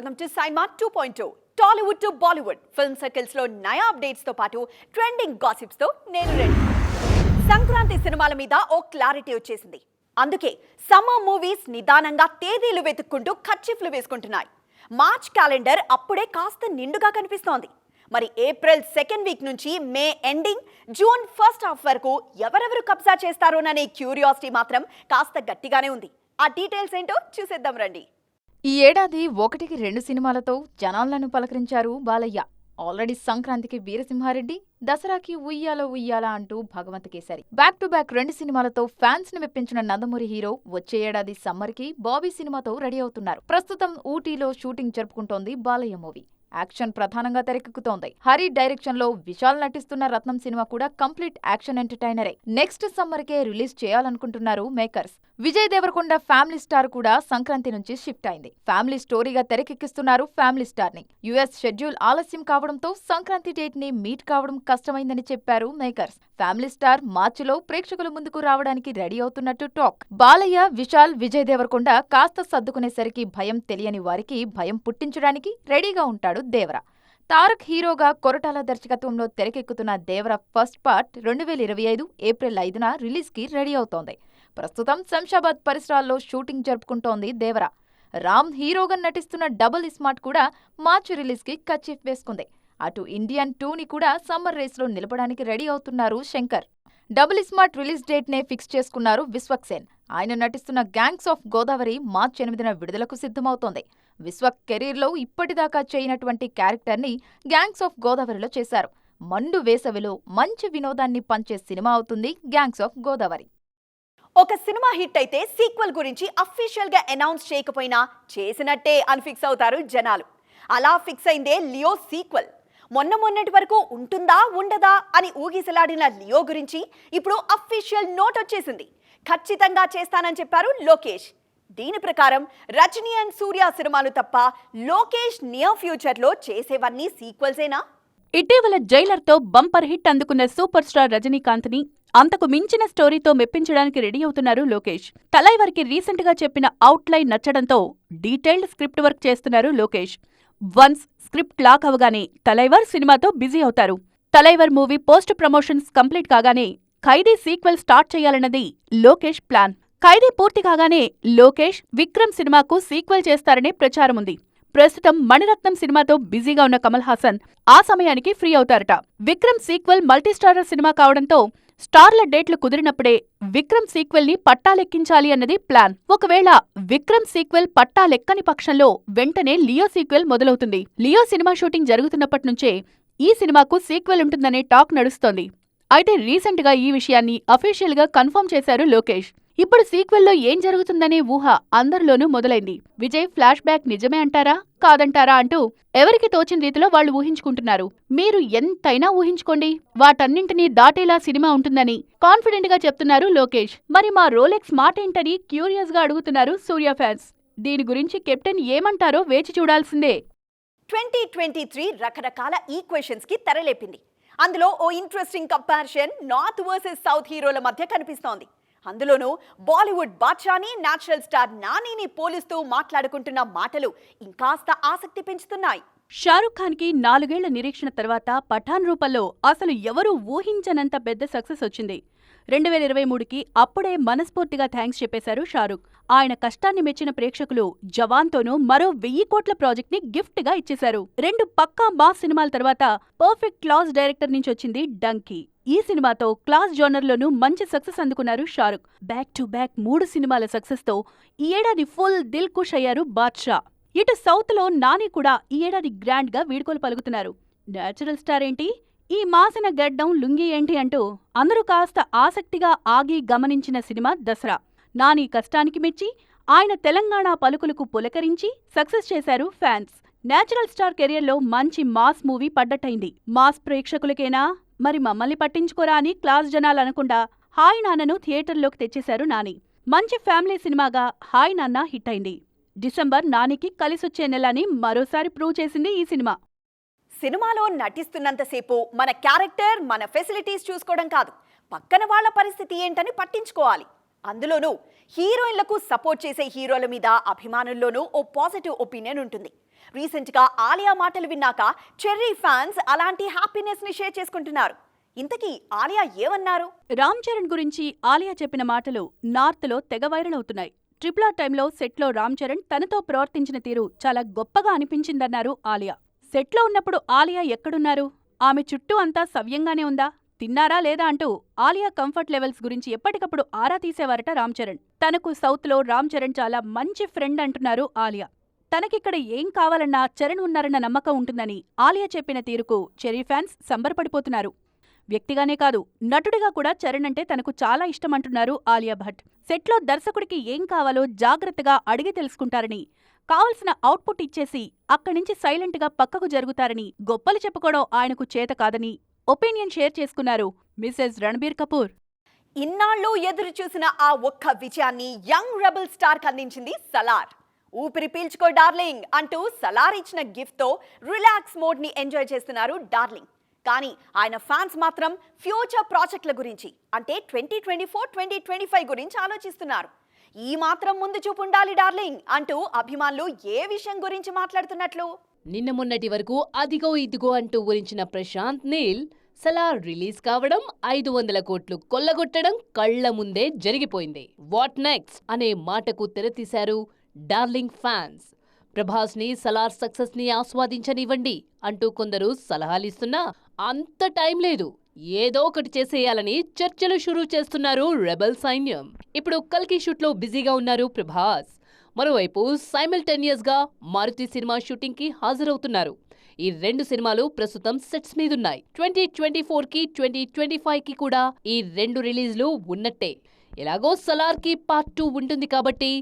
Welcome to SIIMA 2.0 Tollywood to Bollywood film circles లో నయా updates తో పాటు ట్రెండింగ్ గాసిప్స్ తో నేను రెడీ. సంక్రాంతి సినిమాల మీద ఓ క్లారిటీ వచ్చేసింది. అందుకే సమ్మర్ మూవీస్ నిదానంగా తేదీలు వెతుక్కుంటూ కర్చీఫ్లు వేసుకుంటున్నాయి. మార్చ్ క్యాలెండర్ అప్పుడే కాస్త నిండుగా కనిపిస్తోంది. మరి ఏప్రిల్ సెకండ్ వీక్ నుంచి May ending, June first half వరకు ఎవరెవరు కబ్జా చేస్తారోననే క్యూరియాసిటీ మాత్రం కాస్త గట్టిగానే ఉంది. ఆ డీటెయిల్స్ ఏంటో చూసేద్దాం రండి. ఈ ఏడాది 1-2 సినిమాలతో జనాలను పలకరించారు బాలయ్య. ఆల్రెడీ సంక్రాంతికి వీరసింహారెడ్డి, దసరాకి ఉయ్యాల ఉయ్యాల అంటూ Bhagavanth Kesari, back to back 2 సినిమాలతో ఫ్యాన్స్ ని మెప్పించిన నందమూరి హీరో వచ్చే ఏడాది సమ్మర్ కి బాబీ సినిమాతో రెడీ అవుతున్నారు. ప్రస్తుతం ఊటీలో షూటింగ్ జరుపుకుంటోంది బాలయ్య మూవీ. యాక్షన్ ప్రధానంగా తెరకెక్కుతోంది. హరి డైరెక్షన్ లో విశాల్ నటిస్తున్న రత్నం సినిమా కూడా కంప్లీట్ యాక్షన్ ఎంటర్టైనరే. నెక్స్ట్ సమ్మర్ కే రిలీజ్ చేయాలనుకుంటున్నారు makers. Vijay Deverakonda family star కూడా సంక్రాంతి నుంచి షిఫ్ట్ అయింది. ఫ్యామిలీ స్టోరీగా తెరకెక్కిస్తున్నారు ఫ్యామిలీ స్టార్ ని. యుఎస్ షెడ్యూల్ ఆలస్యం కావడంతో సంక్రాంతి డేట్ ని మీట్ కావడం కష్టమైందని చెప్పారు మేకర్స్. ఫ్యామిలీ స్టార్ మార్చిలో ప్రేక్షకుల ముందుకు రావడానికి రెడీ అవుతున్నట్టు టాక్. బాలయ్య, విశాల్, విజయ్ దేవరకొండ కాస్త సర్దుకునేసరికి భయం తెలియని వారికి భయం పుట్టించడానికి రెడీగా ఉంటాడు దేవర. తారక్ హీరోగా కొరటాల దర్శకత్వంలో తెరకెక్కుతున్న దేవర ఫస్ట్ పార్ట్ 2025 ఏప్రిల్ 5న రిలీజ్ కి రెడీ అవుతోంది. ప్రస్తుతం శంషాబాద్ పరిసరాల్లో షూటింగ్ జరుపుకుంటోంది దేవర. రామ్ హీరోగా నటిస్తున్న డబుల్ స్మార్ట్ కూడా మార్చి రిలీజ్ కి కర్చీఫ్ వేసుకుంది. అటు ఇండియన్ 2ని కూడా సమ్మర్ రేస్ లో నిలపడానికి రెడీ అవుతున్నారు Shankar. Double smart release date నే ఫిక్స్ చేసుకున్నారు విశ్వక్ సేన్. ఆయన నటిస్తున్న గ్యాంగ్స్ ఆఫ్ గోదావరి మార్చి 8న విడుదలకు సిద్ధమవుతోంది. విశ్వక్ కెరీర్ లో ఇప్పటిదాకా చేయనటువంటి క్యారెక్టర్ ని గ్యాంగ్స్ ఆఫ్ గోదావరిలో చేశారు. మండు వేసవిలో మంచి వినోదాన్ని పంచే సినిమా అవుతుంది గ్యాంగ్స్ ఆఫ్ గోదావరి. ఒక సినిమా హిట్ అయితే సీక్వెల్ గురించి అఫీషియల్ గా అనౌన్స్ చేయకపోయినా చేసినట్టే అని ఫిక్స్ అవుతారు జనాలు. అలా ఫిక్స్ అయిందే లియో సీక్వెల్. మొన్నటి వరకు ఉంటుందా ఉండదా అని ఊగిసలాడిన లియో గురించి ఇప్పుడు అఫీషియల్ నోట్ వచ్చేసింది. ఖచ్చితంగా చేస్తానని చెప్పారు లోకేష్. దీని ప్రకారం రజనీ అండ్ సూర్య సినిమాలు తప్ప లోకేష్ నియర్ ఫ్యూచర్ లో చేసేవన్నీ సీక్వెల్సేనా? ఇటీవల జైలర్తో బంపర్ హిట్ అందుకున్న సూపర్ స్టార్ రజనీకాంత్ ని అంతకు మించిన స్టోరీతో మెప్పించడానికి రెడీ అవుతున్నారు లోకేష్. తలైవర్కి రీసెంట్ గా చెప్పిన అవుట్లైన్ నచ్చడంతో డీటెయిల్డ్ స్క్రిప్ట్ వర్క్ చేస్తున్నారు లోకేష్. వన్స్ స్క్రిప్ట్ లాక్ అవగానే తలైవర్ సినిమాతో బిజీ అవుతారు. Thalaivar movie post promotions complete కాగానే ఖైదీ సీక్వెల్ స్టార్ట్ చేయాలన్నది లోకేష్ ప్లాన్. ఖైదీ పూర్తి కాగానే లోకేష్ విక్రమ్ సినిమాకు సీక్వెల్ చేస్తారనే ప్రచారముంది. ప్రస్తుతం మణిరత్నం సినిమాతో బిజీగా ఉన్న కమల్ హాసన్ ఆ సమయానికి ఫ్రీ అవుతారట. విక్రమ్ సీక్వెల్ మల్టీస్టారర్ సినిమా కావడంతో స్టార్ల డేట్లు కుదిరినప్పుడే విక్రమ్ సీక్వెల్ ని పట్టాలెక్కించాలి అన్నది ప్లాన్. ఒకవేళ విక్రమ్ సీక్వెల్ పట్టాలెక్కని పక్షంలో వెంటనే లియో సీక్వెల్ మొదలవుతుంది. లియో సినిమా షూటింగ్ జరుగుతున్నప్పటినుంచే ఈ సినిమాకు సీక్వెల్ ఉంటుందనే టాక్ నడుస్తోంది. అయితే రీసెంట్ గా ఈ విషయాన్ని అఫీషియల్ గా కన్ఫర్మ్ చేశారు లోకేష్. ఇప్పుడు సీక్వెల్లో ఏం జరుగుతుందనే ఊహ అందరిలోనూ మొదలైంది. విజయ్ ఫ్లాష్ బ్యాక్ నిజమే అంటారా కాదంటారా అంటూ ఎవరికి తోచిన రీతిలో వాళ్లు ఊహించుకుంటున్నారు. మీరు ఎంతైనా ఊహించుకోండి, వాటన్నింటినీ దాటేలా సినిమా ఉంటుందని కాన్ఫిడెంట్ గా చెప్తున్నారు లోకేష్. మరి మా రోలెక్స్ మాట ఏంటని క్యూరియస్ గా అడుగుతున్నారు సూర్య ఫ్యాన్స్. దీని గురించి కెప్టెన్ ఏమంటారో వేచి చూడాల్సిందే. 2023 రకరకాల ఈక్వేషన్స్ కి తెరలేపింది. అందులో ఓ interesting comparison north versus south హీరోల మధ్య కనిపిస్తోంది. అందులోనూ బాలీవుడ్ బాద్షాని, నేచురల్ స్టార్ నానీని పోలిస్తూ మాట్లాడుకుంటున్న మాటలు ఇంకాస్త ఆసక్తి పెంచుతున్నాయి. షారుఖ్ ఖాన్ కి 4 ఏళ్ల నిరీక్షణ తర్వాత పఠాన్ రూపంలో అసలు ఎవరూ ఊహించనంత పెద్ద సక్సెస్ వచ్చింది. 2023కి అప్పుడే మనస్ఫూర్తిగా థ్యాంక్స్ చెప్పేశారు షారుఖ్. ఆయన కష్టాన్ని మెచ్చిన ప్రేక్షకులు జవాన్తోనూ మరో 1000 కోట్ల ప్రాజెక్ట్ ని గిఫ్ట్ గా ఇచ్చేశారు. 2 పక్కా మాస్ సినిమాల తర్వాత పర్ఫెక్ట్ క్లాస్ డైరెక్టర్ నుంచి వచ్చింది డంకీ. ఈ సినిమాతో క్లాస్ జోనర్లోనూ మంచి సక్సెస్ అందుకున్నారు షారుఖ్. బ్యాక్ టు బ్యాక్ 3 సినిమాల సక్సెస్ తో ఈ ఏడాది ఫుల్ దిల్ ఖుష్ అయ్యారు బాద్షా. ఇటు సౌత్ లో నాని కూడా ఈ ఏడాది గ్రాండ్ గా వీడ్కోలు పలుకుతున్నారు. నేచురల్ స్టార్ ఏంటి, ఈ మాసిన గడ్డం లుంగీ ఏంటి అంటూ అందరూ కాస్త ఆసక్తిగా ఆగి గమనించిన సినిమా దసరా. నాని కష్టానికి మెచ్చి ఆయన తెలంగాణ పలుకులకు పులకరించి సక్సెస్ చేశారు ఫ్యాన్స్. నేచురల్ స్టార్ కెరియర్లో మంచి మాస్ మూవీ పడ్డట్టయింది. మాస్ ప్రేక్షకులకేనా, మరి మమ్మల్ని పట్టించుకోరా అని క్లాస్ జనాలనకుండా హాయ్ నాన్నను థియేటర్లోకి తెచ్చేశారు నాని. మంచి ఫ్యామిలీ సినిమాగా హాయ్ నాన్న హిట్ అయింది. డిసెంబర్ నానికి కలిసొచ్చే నెల అని మరోసారి ప్రూవ్ చేసింది ఈ సినిమా. సినిమాలో నటిస్తున్నంతసేపు మన క్యారెక్టర్, మన ఫెసిలిటీస్ చూసుకోవడం కాదు, పక్కన వాళ్ళ పరిస్థితి ఏంటని పట్టించుకోవాలి. అందులోనూ హీరోయిన్లకు సపోర్ట్ చేసే హీరోల మీద అభిమానుల్లోనూ ఓ పాజిటివ్ ఒపీనియన్ ఉంటుంది. రీసెంట్ గా ఆలియా మాటలు విన్నాక చెర్రీ ఫ్యాన్స్ అలాంటి హ్యాపీనెస్ ని షేర్ చేసుకుంటున్నారు. ఇంతకీ ఆలియా ఏమన్నారు? రామ్ చరణ్ గురించి ఆలియా చెప్పిన మాటలు నార్త్ లో తెగ వైరల్ అవుతున్నాయి. RRR టైంలో సెట్లో రామ్ చరణ్ తనతో ప్రవర్తించిన తీరు చాలా గొప్పగా అనిపించిందన్నారు ఆలియా. సెట్లో ఉన్నప్పుడు ఆలియా ఎక్కడున్నారు? ఆమె చుట్టూ అంతా సవ్యంగానే ఉందా? తిన్నారా లేదా అంటూ ఆలియా కంఫర్ట్ లెవెల్స్ గురించి ఎప్పటికప్పుడు ఆరా తీసేవారట రామ్ చరణ్. తనకు సౌత్ లో రామ్ చరణ్ చాలా మంచి ఫ్రెండ్ అంటున్నారు ఆలియా. తనకిక్కడ ఏం కావాలన్నా చరణ్ ఉన్నారన్న నమ్మకం ఉంటుందని ఆలియా చెప్పిన తీరుకు చెర్రీ ఫ్యాన్స్ సంబరపడిపోతున్నారు. వ్యక్తిగానే కాదు, నటుడిగా కూడా చరణ్ అంటే తనకు చాలా ఇష్టమంటున్నారు ఆలియా భట్. సెట్లో దర్శకుడికి ఏం కావాలో జాగ్రత్తగా అడిగి తెలుసుకుంటారని, కావలసిన అవుట్పుట్ ఇచ్చేసి అక్కడ్నుంచి సైలెంట్గా పక్కకు జరుగుతారని, గొప్పలు చెప్పుకోవడం ఆయనకు చేత కాదని ఒపీనియన్ షేర్ చేసుకున్నారు మిసెస్ రణబీర్ కపూర్. ఇన్నాళ్ళు ఎదురు చూసిన ఆ ఒక్క విజయాన్ని యంగ్ రెబల్ స్టార్ అందించింది సలార్. ఊపిరి పీల్చుకో డార్లింగ్ అంటూ సలార్ ఇచ్చిన గిఫ్ట్ తో రిలాక్స్ మోడ్ ని ఎంజాయ్ చేస్తున్నారు డార్లింగ్. కానీ ఆయన ఫ్యాన్స్ మాత్రం ఫ్యూచర్ ప్రాజెక్టుల గురించి, అంటే 2024-2025 గురించి ఆలోచిస్తున్నారు. ఈ మాత్రం ముందు చూపు ఉండాలి డార్లింగ్ అంటూ అభిమానులు ఏ విషయం గురించి మాట్లాడుతున్నట్లు? నిన్న మొన్నటి వరకు అదిగో ఇదిగో అంటూ ఊరించిన ప్రశాంత్ నీల్ సలార్ రిలీజ్ కావడం, 500 కోట్లు కొల్లగొట్టడం కళ్ల ముందే జరిగిపోయింది. వాట్ నెక్స్ట్ అనే మాటకు తెరతీశారు డార్లింగ్ ఫ్యాన్స్. ప్రభాస్ ని సలార్ సక్సెస్ ని ఆస్వాదించనివ్వండి అంటూ కొందరు సలహాలిస్తున్నా అంత టైం లేదు, ఏదో ఒకటి చేసేయాలని చర్చలు షురూ చేస్తున్నారు రెబల్ సైన్యం. ఇప్పుడు కల్కి షూట్ లో బిజీగా ఉన్నారు ప్రభాస్. మరోవైపు సైమల్టేనియస్ గా మారుతి సినిమా షూటింగ్ కి హాజరవుతున్నారు. ఈ 2 సినిమాలు ప్రస్తుతం సెట్స్ మీదున్నాయి. 2024 కి 2025 కి కూడా ఈ 2 రిలీజ్లు ఉన్నట్టే. ఎలాగో సలార్ కి పార్ట్ 2 ఉంటుంది కాబట్టి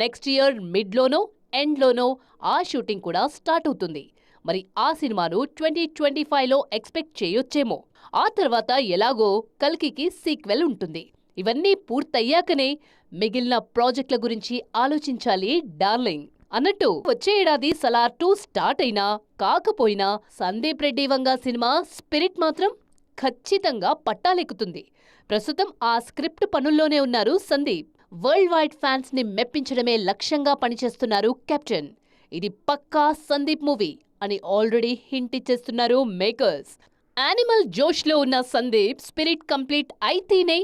నెక్స్ట్ ఇయర్ మిడ్ లోనో ఎండ్ లోనో ఆ షూటింగ్ కూడా స్టార్ట్ అవుతుంది. మరి ఆ సినిమాను 2025లో ఎక్స్పెక్ట్ చేయొచ్చేమో. ఆ తర్వాత ఎలాగో కల్కికి సీక్వెల్ ఉంటుంది. ఇవన్నీ పూర్తయ్యాకనే మిగిలిన ప్రాజెక్టుల గురించి ఆలోచించాలి డార్లింగ్. అన్నట్టు వచ్చే ఏడాది సలార్ 2 స్టార్ట్ అయినా కాకపోయినా సందీప్ రెడ్డి వంగ సినిమా స్పిరిట్ మాత్రం ఖచ్చితంగా పట్టాలెక్కుతుంది. ప్రస్తుతం ఆ స్క్రిప్ట్ పనుల్లోనే ఉన్నారు సందీప్. వరల్డ్ వైడ్ ఫ్యాన్స్ ని మెప్పించడమే లక్ష్యంగా పనిచేస్తున్నారు కెప్టెన్. ఇది పక్కా సందీప్ మూవీ అని ఆల్రెడీ హింట్ ఇచ్చేస్తున్నారు మేకర్స్. యానిమల్ జోష్ లో ఉన్న సందీప్ స్పిరిట్ కంప్లీట్ అయితేనే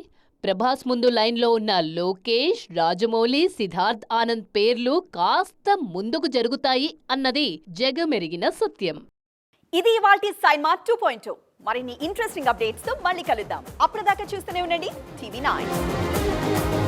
ప్రభాస్ ముందు లైన్లో ఉన్న లోకేష్, రాజమౌళి, సిద్ధార్థ్ ఆనంద్ పేర్లు కాస్త ముందుకు జరుగుతాయి అన్నది జగమెరిగిన సత్యం. ఇది ఇవాల్టి సైన్మా 2.0. మరిన్ని ఇంట్రెస్టింగ్ అప్డేట్స్ తో మళ్ళీ కలుద్దాం. అప్పటిదాకా చూస్తూనే ఉండండి TV9.